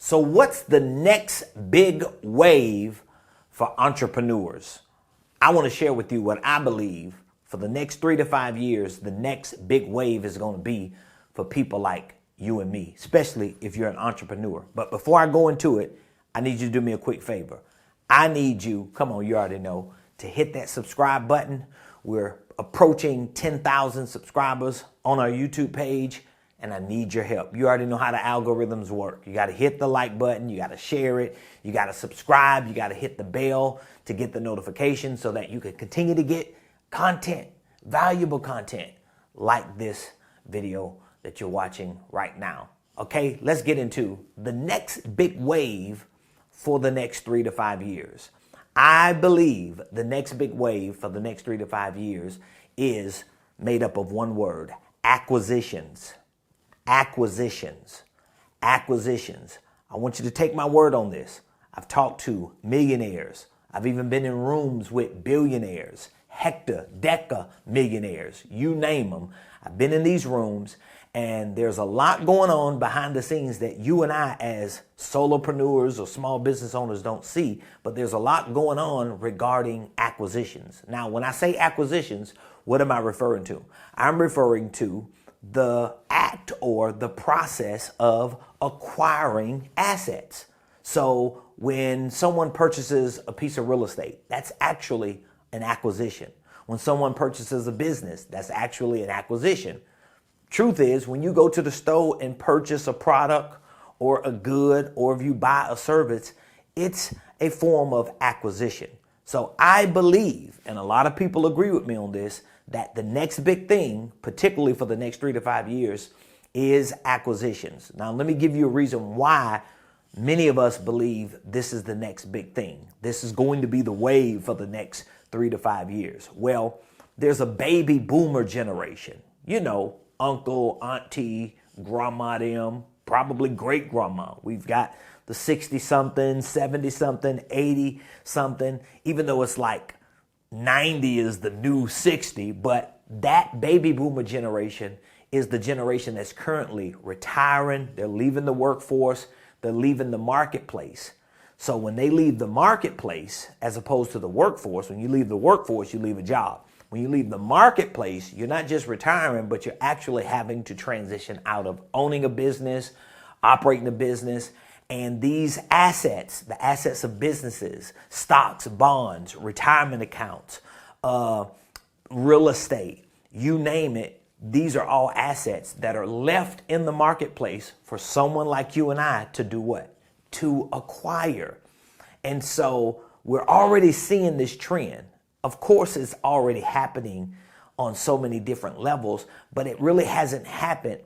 So what's the next big wave for entrepreneurs? I want to share with you what I believe for the next 3 to 5 years, the next big wave is going to be for people like you and me, especially if you're an entrepreneur. But before I go into it, I need you to do me a quick favor. I need you, come on, you already know, to hit that subscribe button. We're approaching 10,000 subscribers on our YouTube page, and I need your help. You already know how the algorithms work. You got to hit the like button. You got to share it. You got to subscribe. You got to hit the bell to get the notification so that you can continue to get content, valuable content like this video that you're watching right now. Okay, let's get into the next big wave for the next 3 to 5 years. I believe the next big wave for the next 3 to 5 years is made up of one word: acquisitions. Acquisitions. Acquisitions. I want you to take my word on this. I've talked to millionaires. I've even been in rooms with billionaires, deca millionaires, you name them. I've been in these rooms, and there's a lot going on behind the scenes that you and I as solopreneurs or small business owners don't see, but there's a lot going on regarding acquisitions. Now, when I say acquisitions, what am I referring to? I'm referring to the act or the process of acquiring assets. So when someone purchases a piece of real estate, that's actually an acquisition. When someone purchases a business, that's actually an acquisition. Truth is, when you go to the store and purchase a product or a good, or if you buy a service, it's a form of acquisition. So I believe, and a lot of people agree with me on this, that the next big thing, particularly for the next 3 to 5 years, is acquisitions. Now, let me give you a reason why many of us believe this is the next big thing. This is going to be the wave for the next 3 to 5 years. Well, there's a baby boomer generation. You know, uncle, auntie, grandma, them, probably great grandma. We've got the 60-something, 70-something, 80-something, even though it's like 90 is the new 60, but that baby boomer generation is the generation that's currently retiring. They're leaving the workforce. They're leaving the marketplace. So when they leave the marketplace, as opposed to the workforce, when you leave the workforce, you leave a job. When you leave the marketplace, you're not just retiring, but you're actually having to transition out of owning a business, operating a business. And these assets, the assets of businesses, stocks, bonds, retirement accounts, real estate, you name it, these are all assets that are left in the marketplace for someone like you and I to do what? To acquire. And so we're already seeing this trend. Of course, it's already happening on so many different levels, but it really hasn't happened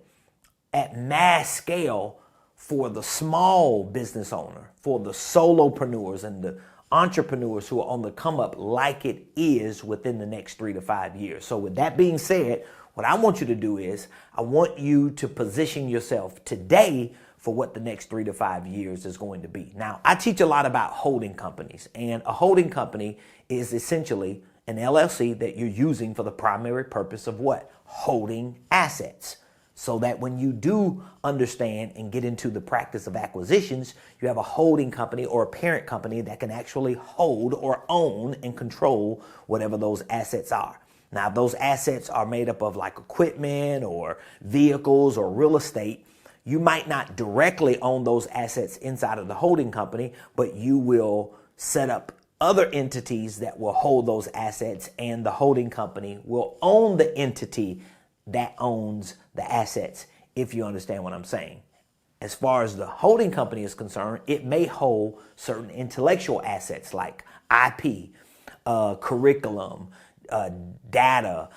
at mass scale for the small business owner, for the solopreneurs and the entrepreneurs who are on the come up like it is within the next 3 to 5 years. So with that being said, what I want you to do is I want you to position yourself today for what the next 3 to 5 years is going to be. Now, I teach a lot about holding companies, and a holding company is essentially an LLC that you're using for the primary purpose of what? Holding assets. So that when you do understand and get into the practice of acquisitions, you have a holding company or a parent company that can actually hold or own and control whatever those assets are. Now, if those assets are made up of like equipment or vehicles or real estate, you might not directly own those assets inside of the holding company, but you will set up other entities that will hold those assets, and the holding company will own the entity that owns the assets, if you understand what I'm saying. As far as the holding company is concerned, it may hold certain intellectual assets like IP, curriculum, data,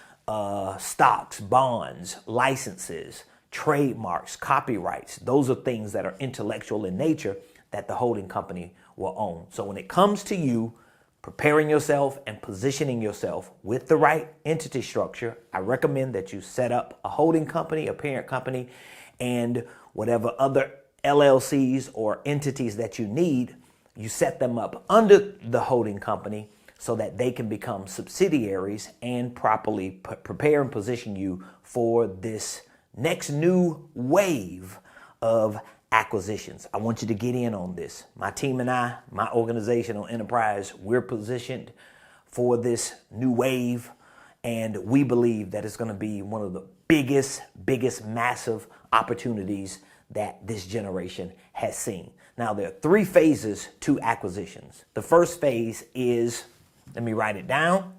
stocks, bonds, licenses, trademarks, copyrights. Those are things that are intellectual in nature that the holding company will own. So when it comes to you preparing yourself and positioning yourself with the right entity structure, I recommend that you set up a holding company, a parent company, and whatever other LLCs or entities that you need, you set them up under the holding company so that they can become subsidiaries and properly prepare and position you for this next new wave of acquisitions. I want you to get in on this. My team and I, my organizational enterprise, we're positioned for this new wave, and we believe that it's going to be one of the biggest, massive opportunities that this generation has seen. Now, there are 3 phases to acquisitions. The first phase is, let me write it down.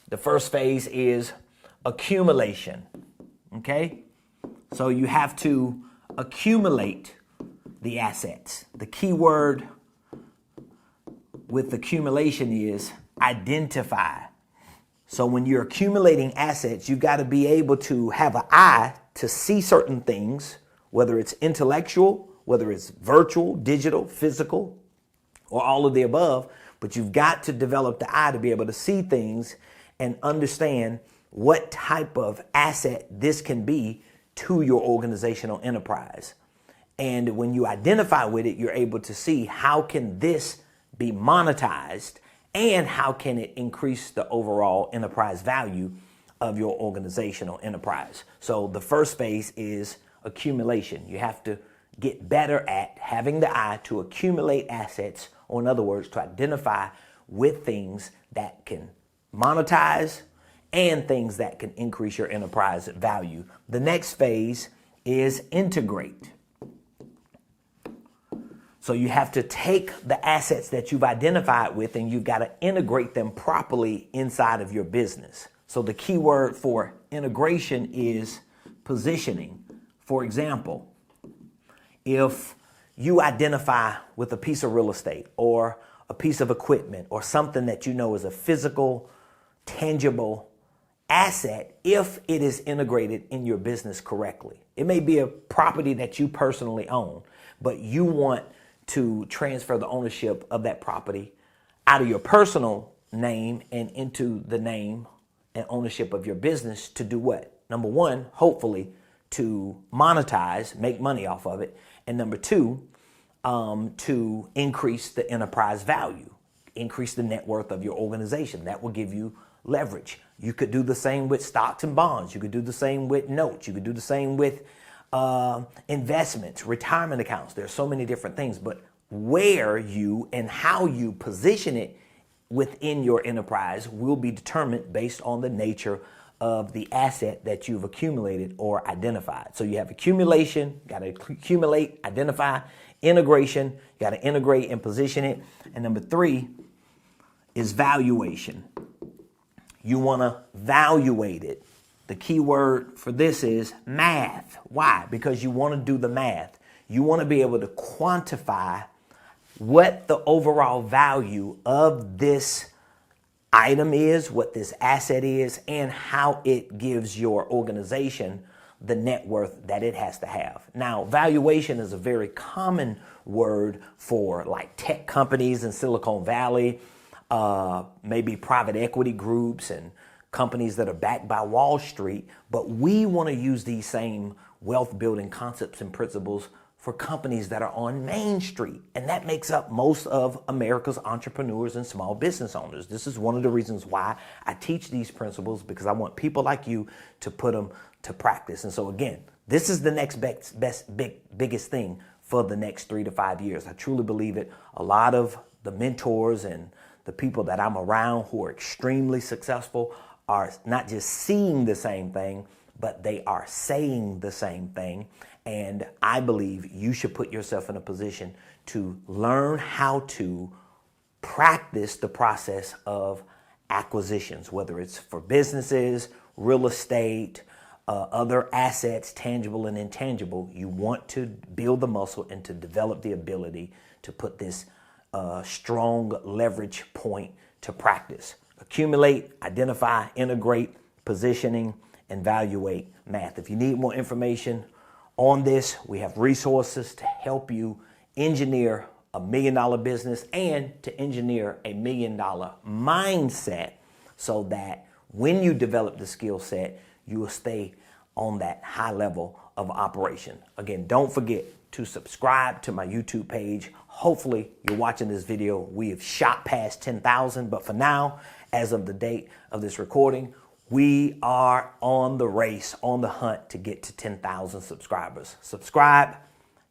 The first phase is accumulation, okay? So you have to accumulate the assets. The key word with accumulation is identify. So when you're accumulating assets, you've got to be able to have an eye to see certain things, whether it's intellectual, whether it's virtual, digital, physical, or all of the above. But you've got to develop the eye to be able to see things and understand what type of asset this can be to your organizational enterprise. And when you identify with it, you're able to see how can this be monetized and how can it increase the overall enterprise value of your organizational enterprise. So the first phase is accumulation. You have to get better at having the eye to accumulate assets, or in other words, to identify with things that can monetize and things that can increase your enterprise value. The next phase is integrate. So you have to take the assets that you've identified with and you've got to integrate them properly inside of your business. So the key word for integration is positioning. For example, if you identify with a piece of real estate or a piece of equipment or something that you know is a physical, tangible asset, if it is integrated in your business correctly. It may be a property that you personally own, but you want to transfer the ownership of that property out of your personal name and into the name and ownership of your business to do what? Number one, hopefully to monetize, make money off of it. And number two, to increase the enterprise value, increase the net worth of your organization. That will give you leverage. You could do the same with stocks and bonds. You could do the same with notes. You could do the same with investments, retirement accounts. There are so many different things, but where you and how you position it within your enterprise will be determined based on the nature of the asset that you've accumulated or identified. So you have accumulation, got to accumulate, identify, integration, you got to integrate and position it. And number 3 is valuation. You want to valuate it. The key word for this is math. Why? Because you want to do the math. You want to be able to quantify what the overall value of this item is, what this asset is, and how it gives your organization the net worth that it has to have. Now, valuation is a very common word for like tech companies in Silicon Valley, maybe private equity groups and companies that are backed by Wall Street, but we want to use these same wealth building concepts and principles for companies that are on Main Street. And that makes up most of America's entrepreneurs and small business owners. This is one of the reasons why I teach these principles, because I want people like you to put them to practice. And so again, this is the next biggest thing for the next 3 to 5 years. I truly believe it. A lot of the mentors and the people that I'm around who are extremely successful are not just seeing the same thing, but they are saying the same thing. And I believe you should put yourself in a position to learn how to practice the process of acquisitions, whether it's for businesses, real estate, other assets, tangible and intangible. You want to build the muscle and to develop the ability to put this strong leverage point to practice. Accumulate, identify, integrate, positioning, and evaluate math. If you need more information on this, we have resources to help you engineer a $1 million business and to engineer a $1 million mindset so that when you develop the skill set, you will stay on that high level of operation. Again, don't forget to subscribe to my YouTube page. Hopefully you're watching this video. We have shot past 10,000, but for now, as of the date of this recording, We are on the race, on the hunt to get to 10,000 subscribers. Subscribe,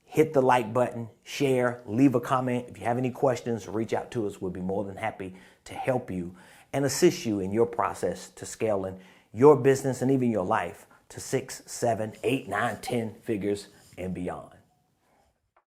hit the like button, share, leave a comment. If you have any questions, reach out to us. We'll be more than happy to help you and assist you in your process to scaling your business and even your life to 6, 7, 8, 9, 10 figures and beyond.